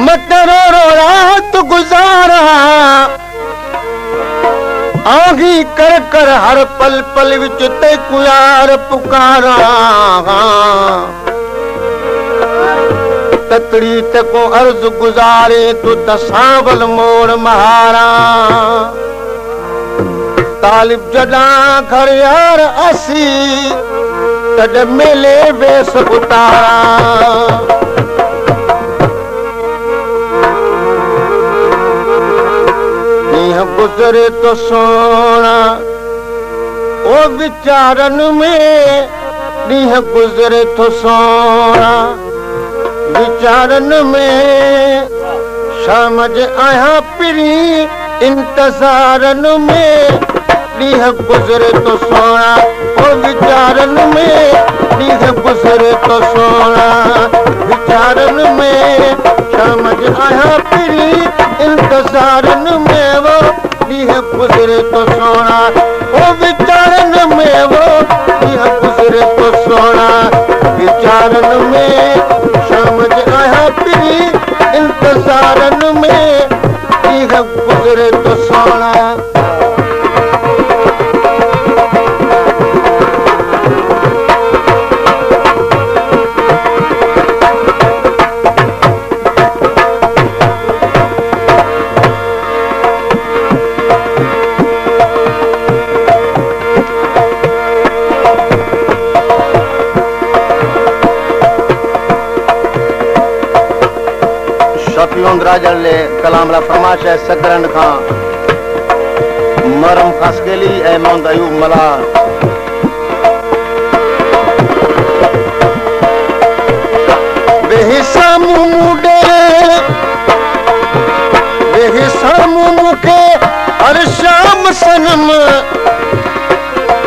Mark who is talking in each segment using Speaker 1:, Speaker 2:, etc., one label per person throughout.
Speaker 1: मटरो रो रात गुजारा आगी कर कर हर पल पल विच ते कुयार पुकारा तकड़ी ते को अर्ज गुजारे तू तसावल मोड़ महारा तालिब जडा घर यार असी तड मेले वेस उतारा गुजरे तो सोना ओ विचारन में ॾींहं गुजरे तो सोना विचारन में शाम जे आया पिरी इंतज़ारन में ॾींहं गुजरे तो सोना ओ विचारन में ॾींहं गुजरे तो सोना विचारन में शाम जे आया पिरी इंतज़ारन में वो ॾींहं गुजरे तो सोना ओ विचारन में वो ॾींहं गुजरे तो सोना विचारन में शाम जे आया पिरी इंतज़ारन में ॾींहं गुजरे तो सोना राजन ले कलाम ला फरमाश है सकरन खां मरम खसकेली ए मोहम्मद अयूब मला बेहिसामु मुडे बेहिसामु मुके हर शाम सनम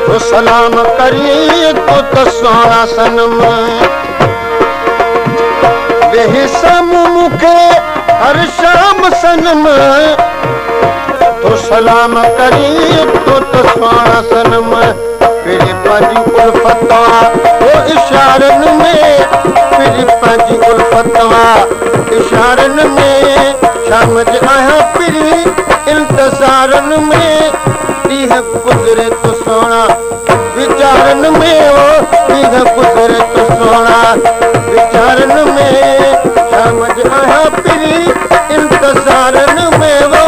Speaker 1: तो सलाम करी तो सोना सनम बेहिसामु मुके हर शाम सनम तो सलाम करी तो सोना सनम फिर पंजी उल्फतवा वो इशारन में फिर पंजी उल्फतवा इशारन में शाम जे आया फिर इंतज़ारन में ॾींहं गुजरे तो सोना विचारन में वो ॾींहं गुजरे तो सोना विचारन में शाम जे आया फिरी इंतज़ारन में वो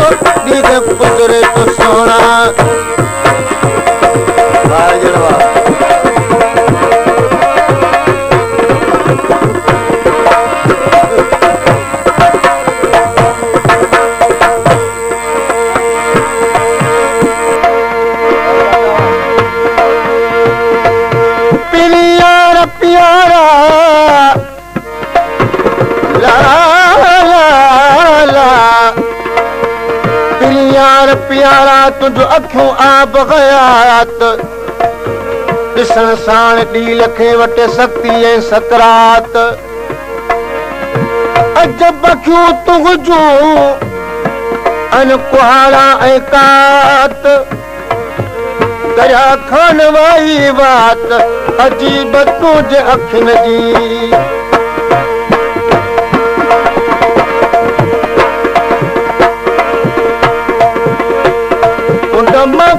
Speaker 1: ॾींहं गुजरे तो सोना प्यारा प्यारा प्यार प्यारा तुझो अखियों आब गयात ॾिसण साण ॾी लखे वटे शक्ति ऐं सकरात अजब अखियूं तुंहिंजूं अन कुहाड़ा ऐं कात दरिया खान वाई बात अजीब तुंहिंजे अखियुनि जी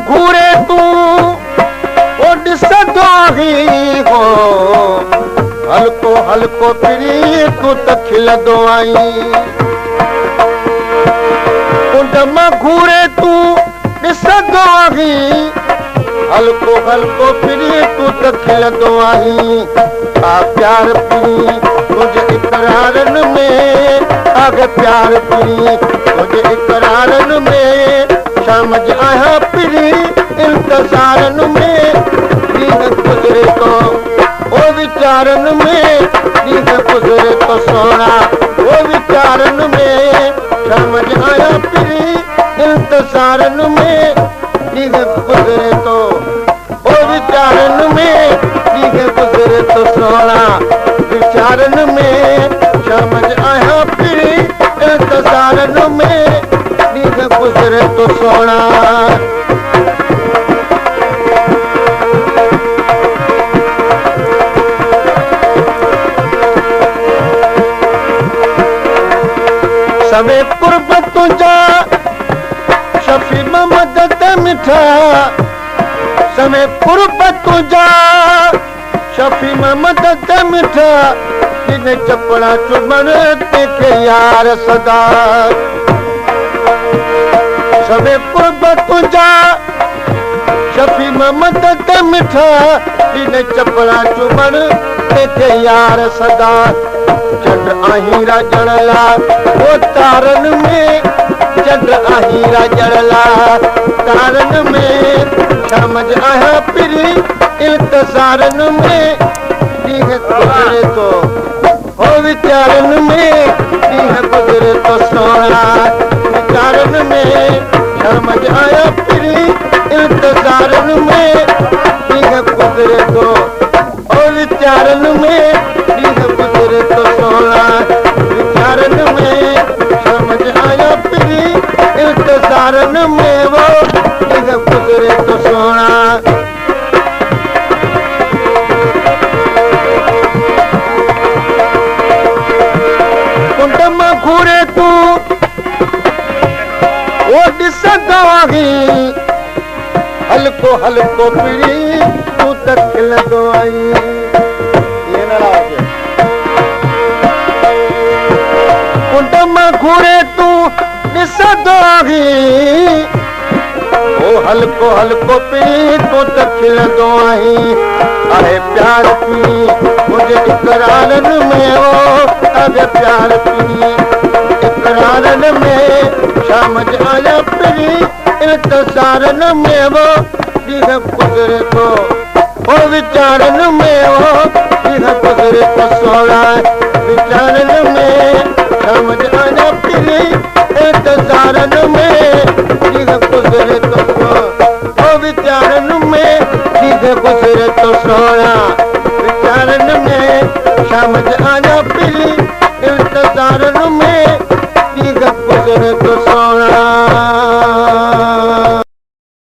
Speaker 1: घूरे तू ओ ॾिसंदो आहीं हो हल्को हल्को फिरी तू त खिलंदो आहीं उंड मां घूरे तू ॾिसंदो आहीं हल्को हल्को फिरी तू त खिलंदो आहीं आ प्यार फिरी तुंहिंजे इक़रारनि में आगे प्यार फिरी तुंहिंजे इक़रारनि में शाम जे आया फिरी इंतज़ारन में ॾींहं गुजरे तो ओ विचारन में ॾींहं गुजरे तो सोना ओ विचारन में शाम जे आया फिरी इंतज़ारन में ॾींहं गुजरे तो ओ विचारन में ॾींहं गुजरे तो सोना विचारन में शाम जे आया फिरी इंतज़ारन में ॾींहं गुजरे तो सोना सवे कुर्ब तुझा शफी मदद मिठा सवे कुर्ब तुझा शफी मदद मिठा जिन चपड़ा चुमण तंहिंखे यार सदा सवे कुर्ब तुझा शफी मदद मिठा जिन चपड़ा चुमण तंहिंखे यार सदा चंड आहीं राजण ला वो तारन में चंड आहीं राजण ला तारन में समझ आया पिरी इल्तसारन में दीह गुजरे तो हो विचारन में दीह गुजरे तो सोना विचारन में समझ आया पिरी इल्तसारन में दीह गुजरे तो हो विचारन में दीह गुजरे तो सोना विचारन में समझ आया पिरी इल्तसारन में वो दीह गुजरे तो सोना घूरे तू वो ॾिसंदो आहीं हल्को हल्को पिरी तू त खिलंदो आहीं कुंड मां घूरे तू ॾिसंदो आहीं वो हल्को हल्को पिरी तू त खिलंदो आहीं आहे प्यार पिरी मुंहिंजे इकरारन में हो आहे प्यार पिरी इकरारन में समझ आया पिरी इल्तसारन में वो दीह गुजरे तो हो विचारन में वो दीह गुजरे तो सोना विचारन में समझ आया पिरी इल्तसारन में दीह गुजरे तो हो विचारन में दीह गुजरे तो सोना विचारन में समझ